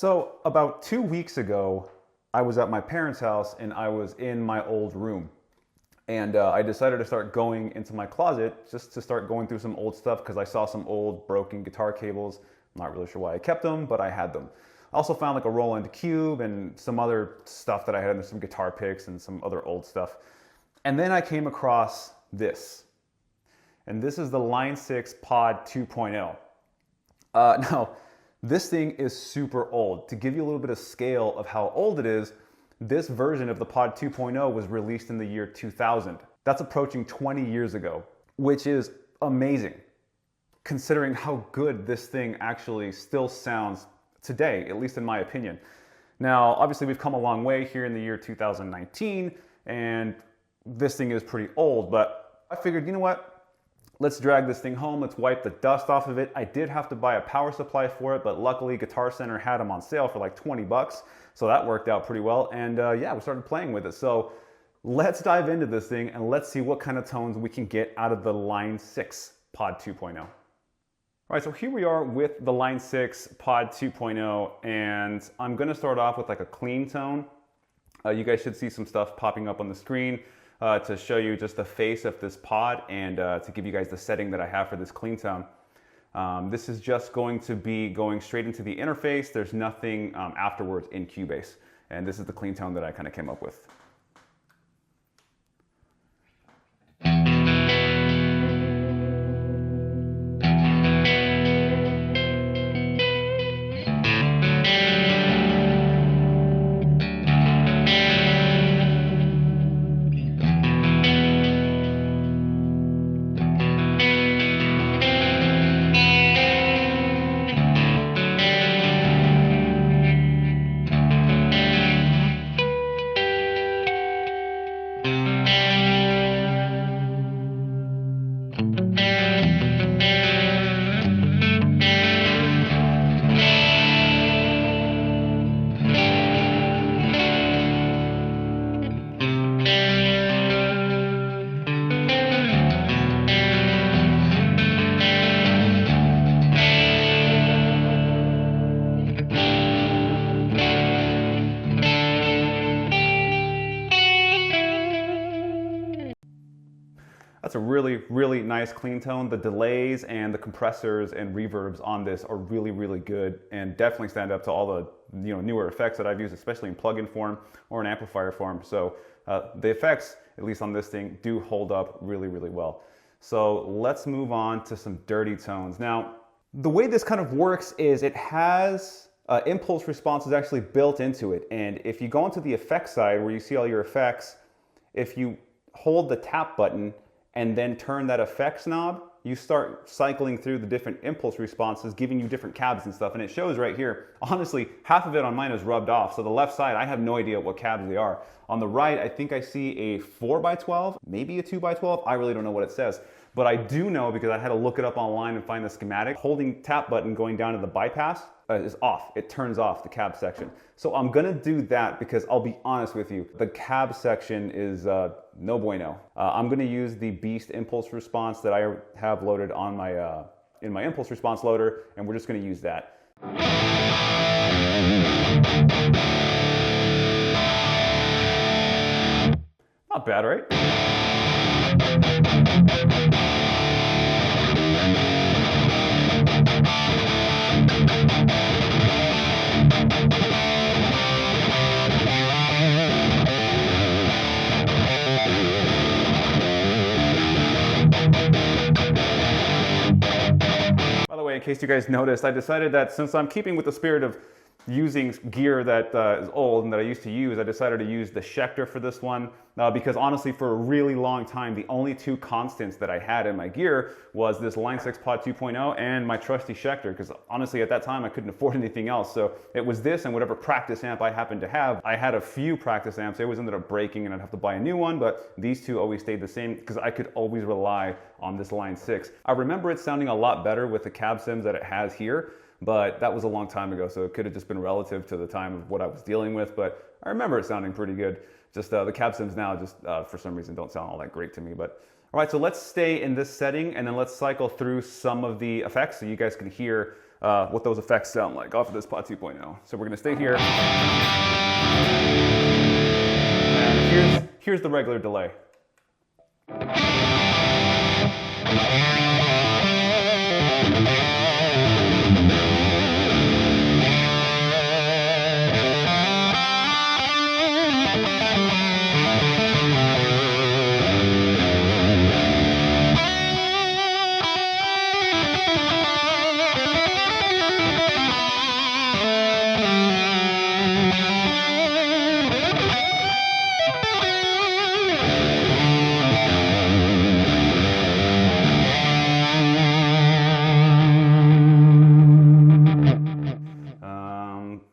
So about 2 weeks ago, I was at my parents' house and I was in my old room. And I decided to start going into my closet just to start going through some old stuff because I saw some old broken guitar cables. I'm not really sure why I kept them, but I had them. I also found like a Roland Cube and some other stuff that I had, and some guitar picks and some other old stuff. And then I came across this. And this is the Line 6 Pod 2.0. Now, this thing is super old. To give you a little bit of scale of how old it is, this version of the Pod 2.0 was released in the year 2000. That's approaching 20 years ago, which is amazing, considering how good this thing actually still sounds today, at least in my opinion. Now, obviously we've come a long way here in the year 2019, and this thing is pretty old, but I figured, you know what? Let's drag this thing home. Let's wipe the dust off of it. I did have to buy a power supply for it, but luckily Guitar Center had them on sale for like 20 bucks. So that worked out pretty well. And yeah, we started playing with it. So let's dive into this thing and let's see what kind of tones we can get out of the Line 6 Pod 2.0. All right, so here we are with the Line 6 Pod 2.0, and I'm gonna start off with like a clean tone. You guys should see some stuff popping up on the screen to show you just the face of this pod and to give you guys the setting that I have for this clean tone. This is just going to be going straight into the interface. There's nothing afterwards in Cubase. And this is the clean tone that I kind of came up with. That's a really, really nice clean tone. The delays and the compressors and reverbs on this are really, really good and definitely stand up to all the newer effects that I've used, especially in plugin form or in amplifier form. So the effects, at least on this thing, do hold up really, really well. So let's move on to some dirty tones. Now, the way this kind of works is it has impulse responses actually built into it. And if you go into the effects side where you see all your effects, if you hold the tap button and then turn that effects knob, you start cycling through the different impulse responses, giving you different cabs and stuff. And it shows right here. Honestly, half of it on mine is rubbed off. So the left side, I have no idea what cabs they are. On the right, I think I see a 4x12, maybe a 2x12. I really don't know what it says. But I do know, because I had to look it up online and find the schematic, holding tap button going down to the bypass is off. It turns off the cab section. So I'm gonna do that because I'll be honest with you, the cab section is no bueno. I'm gonna use the Beast impulse response that I have loaded on my in my impulse response loader, and we're just gonna use that. Not bad, right? By the way, in case you guys noticed, I decided that since I'm keeping with the spirit of using gear that is old and that I used to use, I decided to use the Schecter for this one because honestly, for a really long time, the only two constants that I had in my gear was this Line 6 Pod 2.0 and my trusty Schecter, because honestly at that time I couldn't afford anything else. So it was this and whatever practice amp I happened to have. I had a few practice amps. They always ended up breaking and I'd have to buy a new one, but these two always stayed the same because I could always rely on this Line 6. I remember it sounding a lot better with the cab sims that it has here, but that was a long time ago, so it could have just been relative to the time of what I was dealing with, but I remember it sounding pretty good. Just the cab sims now just for some reason don't sound all that great to me. But all right, so let's stay in this setting and then let's cycle through some of the effects so you guys can hear what those effects sound like off of this Pod 2.0. So we're gonna stay here. And here's the regular delay.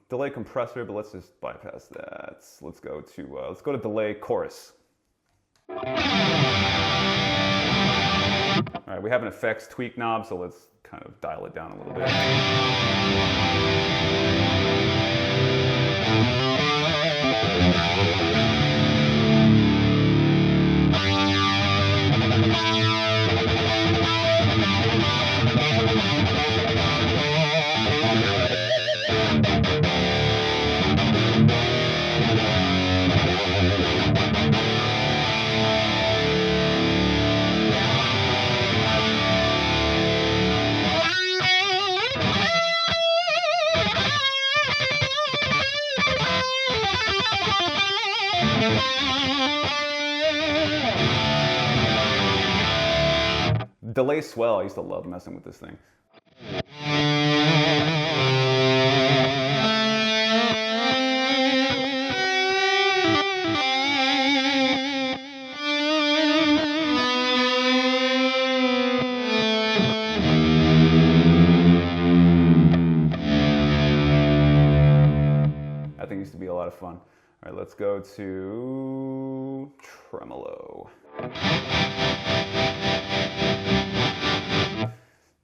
Delay compressor, but let's just bypass that. Let's go to delay chorus. All right, we have an effects tweak knob, so let's kind of dial it down a little bit. Delay swell, I used to love messing with this thing. I think it used to be a lot of fun. All right, let's go to Tremolo. I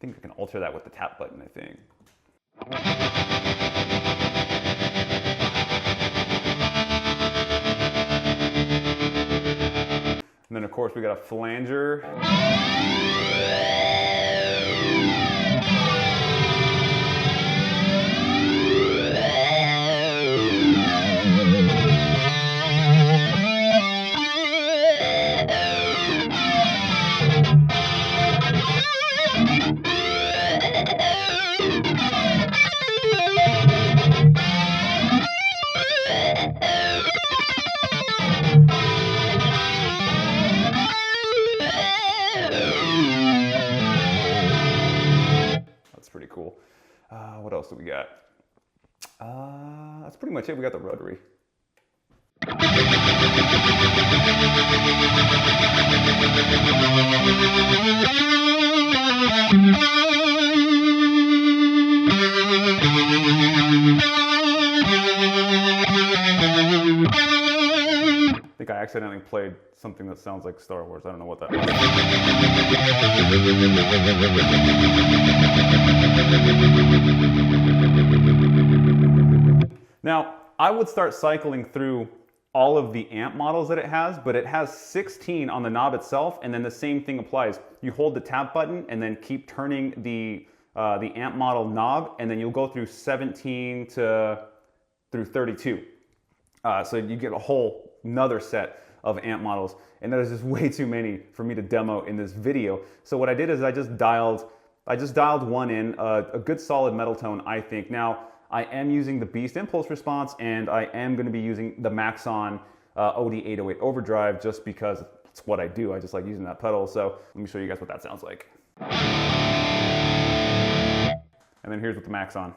think I can alter that with the tap button, I think. And then of course we got a flanger. Pretty cool. What else do we got? That's pretty much it. We got the rotary. I think I accidentally played something that sounds like Star Wars. I don't know what that was. Now, I would start cycling through all of the amp models that it has, but it has 16 on the knob itself, and then the same thing applies. You hold the tap button and then keep turning the amp model knob, and then you'll go through 17 through 32. So you get a whole another set of amp models, and that is just way too many for me to demo in this video. So what I did is I just dialed one in, a good solid metal tone, I think. Now, I am using the Beast impulse response, and I am going to be using the Maxon OD808 Overdrive just because it's what I do. I just like using that pedal. So let me show you guys what that sounds like. And then here's with the Maxon.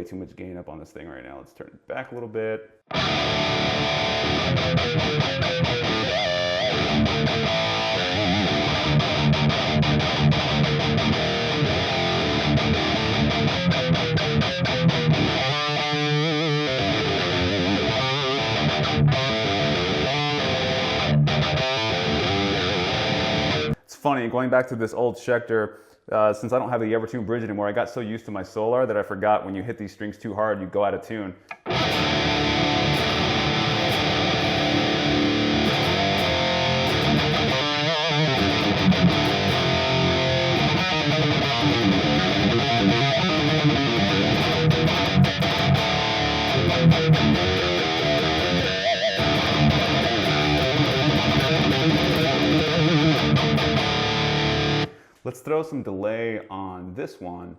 too much gain up on this thing right now. Let's turn it back a little bit. It's funny, going back to this old Schecter, since I don't have the Evertune bridge anymore, I got so used to my Solar that I forgot when you hit these strings too hard, you go out of tune. Let's throw some delay on this one.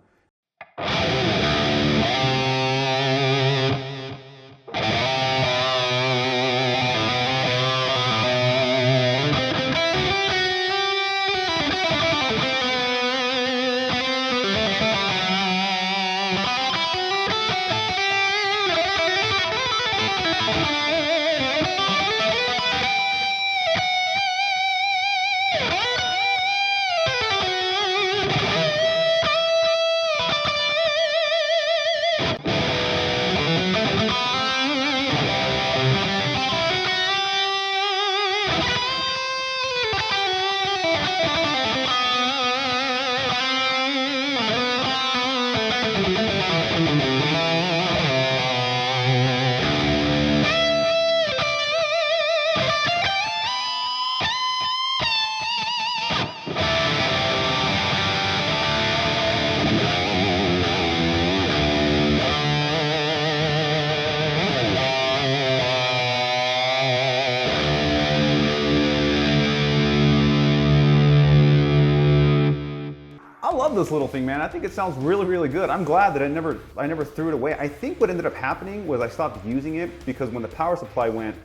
I love this little thing, man. I think it sounds really, really good. I'm glad that I never threw it away. I think what ended up happening was I stopped using it because when the power supply went,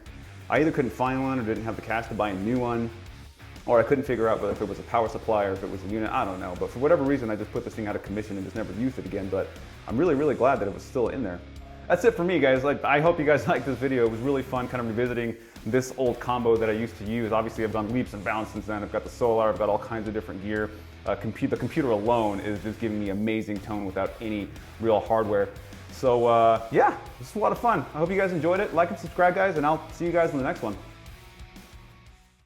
I either couldn't find one or didn't have the cash to buy a new one, or I couldn't figure out whether if it was a power supply or if it was a unit. I don't know. But for whatever reason, I just put this thing out of commission and just never used it again. But I'm really, really glad that it was still in there. That's it for me, guys. I hope you guys liked this video. It was really fun kind of revisiting this old combo that I used to use. Obviously, I've done leaps and bounds since then. I've got the Solar, I've got all kinds of different gear. The computer alone is just giving me amazing tone without any real hardware. So yeah, this is a lot of fun. I hope you guys enjoyed it. Like and subscribe, guys, and I'll see you guys in the next one.